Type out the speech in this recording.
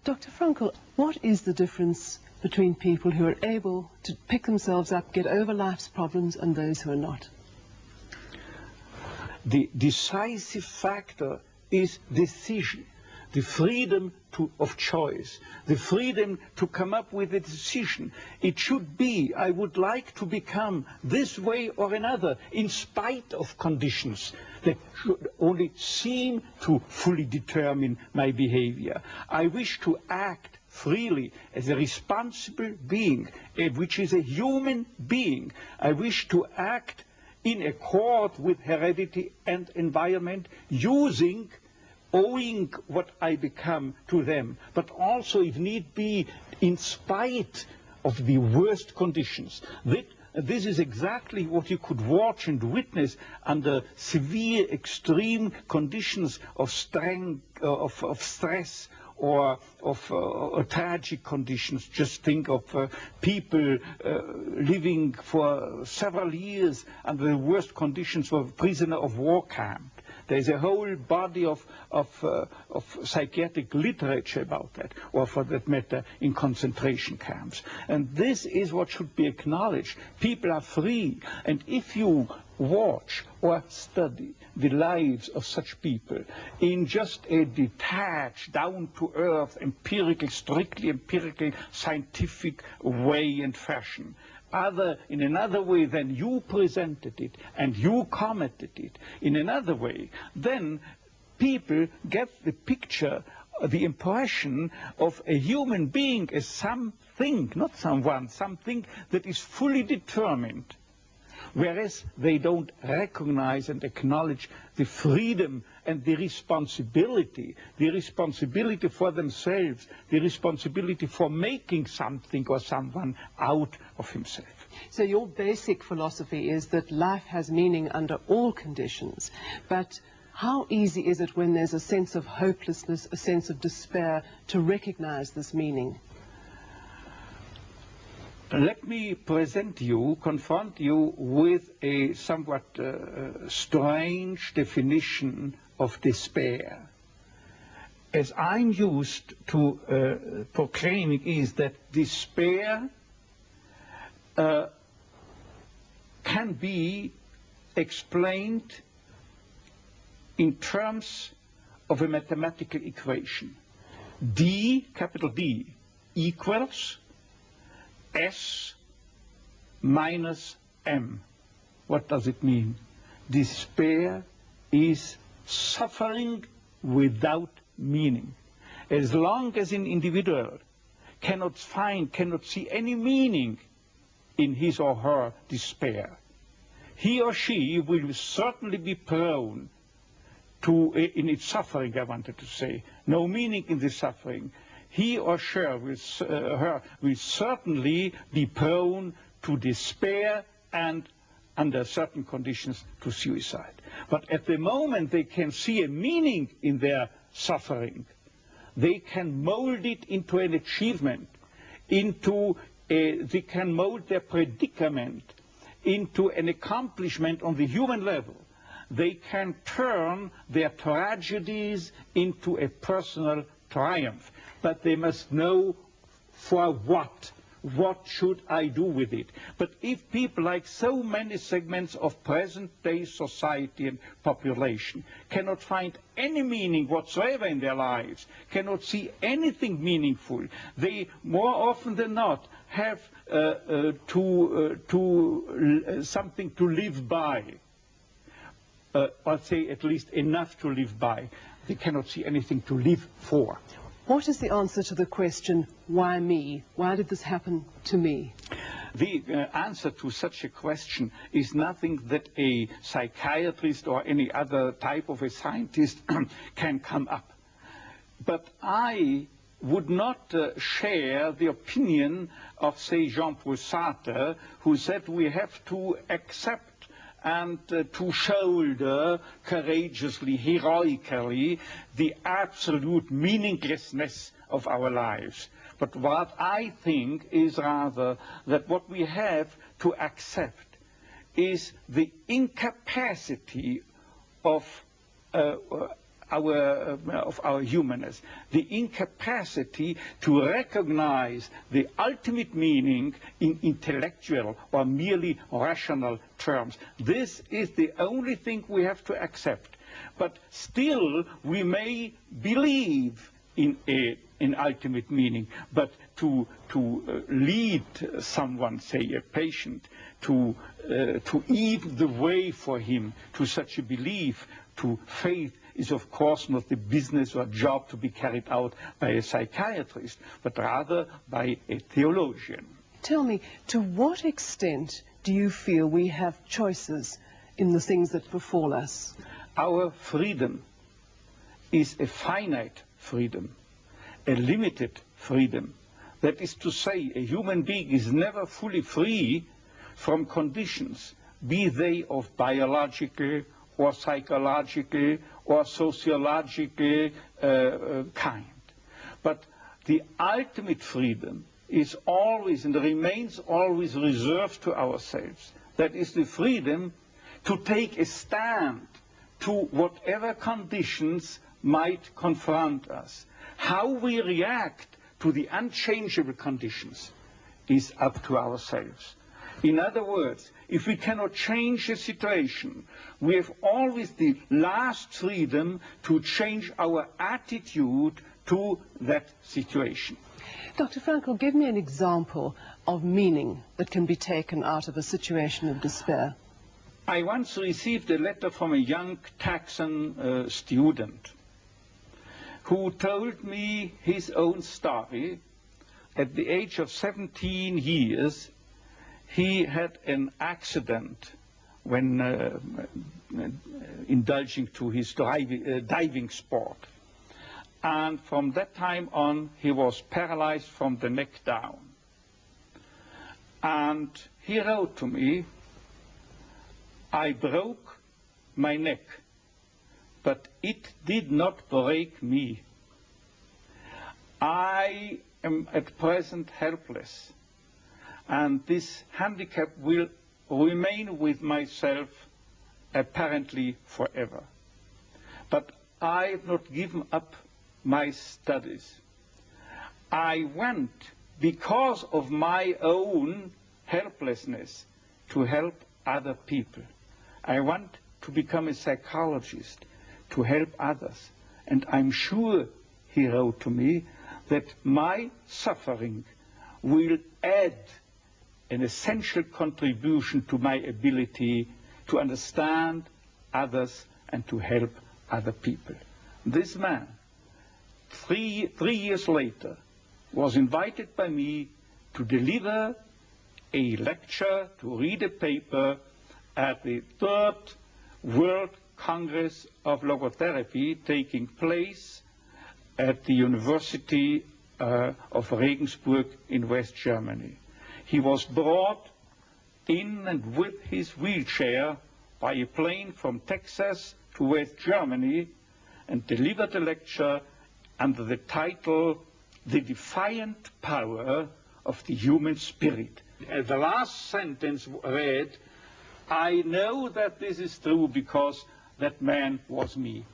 Dr. Frankl, what is the difference between people who are able to pick themselves up, get over life's problems, and those who are not? The decisive factor is decision, the freedom of choice, the freedom to come up with a decision. It should be, I would like to become this way or another, in spite of conditions that should only seem to fully determine my behavior. I wish to act freely as a responsible being, which is a human being. I wish to act in accord with heredity and environment, owing what I become to them, but also, if need be, in spite of the worst conditions. This is exactly what you could watch and witness under severe, extreme conditions of stress or of tragic conditions. Just think of people living for several years under the worst conditions of a prisoner of war camp. There's a whole body of psychiatric literature about that, or for that matter, in concentration camps. And this is what should be acknowledged. People are free, and if you watch or study the lives of such people in just a detached, down-to-earth, empirical, strictly empirical, scientific way and fashion, in another way than you presented it and you commented it, in another way, then people get the picture, the impression of a human being as something, not someone, something that is fully determined, whereas they don't recognize and acknowledge the freedom and the responsibility for themselves, the responsibility for making something or someone out of himself. So your basic philosophy is that life has meaning under all conditions, but how easy is it when there's a sense of hopelessness, a sense of despair, to recognize this meaning? Let me confront you with a somewhat strange definition of despair. As I'm used to proclaiming is that despair can be explained in terms of a mathematical equation. D, capital D, equals S minus M. What does it mean? Despair is suffering without meaning. As long as an individual cannot see any meaning in his or her despair, he or she will certainly be prone to, in its suffering, I wanted to say, no meaning in the suffering, he or she will certainly be prone to despair and, under certain conditions, to suicide. But at the moment they can see a meaning in their suffering, they can mold it into an achievement, they can mold their predicament into an accomplishment on the human level. They can turn their tragedies into a personal triumph. But they must know for what. What should I do with it? But if people, like so many segments of present-day society and population, cannot find any meaning whatsoever in their lives, cannot see anything meaningful, they more often than not have something to live by, or say at least enough to live by. They cannot see anything to live for. What is the answer to the question, why me? Why did this happen to me? The answer to such a question is nothing that a psychiatrist or any other type of a scientist can come up. But I would not share the opinion of, say, Jean-Paul Sartre, who said we have to accept and to shoulder courageously, heroically, the absolute meaninglessness of our lives. But what I think is rather that what we have to accept is the incapacity of our humanness, the incapacity to recognize the ultimate meaning in intellectual or merely rational terms. This is the only thing we have to accept. But still, we may believe in an ultimate meaning, but to lead someone, say a patient, to eat the way for him to such a belief, to faith, is of course not the business or job to be carried out by a psychiatrist, but rather by a theologian. Tell me, to what extent do you feel we have choices in the things that befall us? Our freedom is a finite freedom, a limited freedom. That is to say, a human being is never fully free from conditions, be they of biological or psychological or sociological kind. But the ultimate freedom is always and remains always reserved to ourselves. That is the freedom to take a stand to whatever conditions might confront us. How we react to the unchangeable conditions is up to ourselves. In other words, if we cannot change a situation, we have always the last freedom to change our attitude to that situation. Dr. Frankl, give me an example of meaning that can be taken out of a situation of despair. I once received a letter from a young Texan student who told me his own story. At the age of 17 years, he had an accident when indulging to his diving sport. And from that time on, he was paralyzed from the neck down. And he wrote to me, "I broke my neck, but it did not break me. I am at present helpless, and this handicap will remain with myself apparently forever. But I have not given up my studies. I went, because of my own helplessness, to help other people. I want to become a psychologist, to help others. And I'm sure," he wrote to me, "that my suffering will add an essential contribution to my ability to understand others and to help other people." This man, three years later, was invited by me to deliver a lecture, to read a paper at the 3rd World Congress of Logotherapy taking place at the University of Regensburg in West Germany. He was brought in and with his wheelchair by a plane from Texas to West Germany and delivered a lecture under the title, "The Defiant Power of the Human Spirit." The last sentence read, "I know that this is true because that man was me."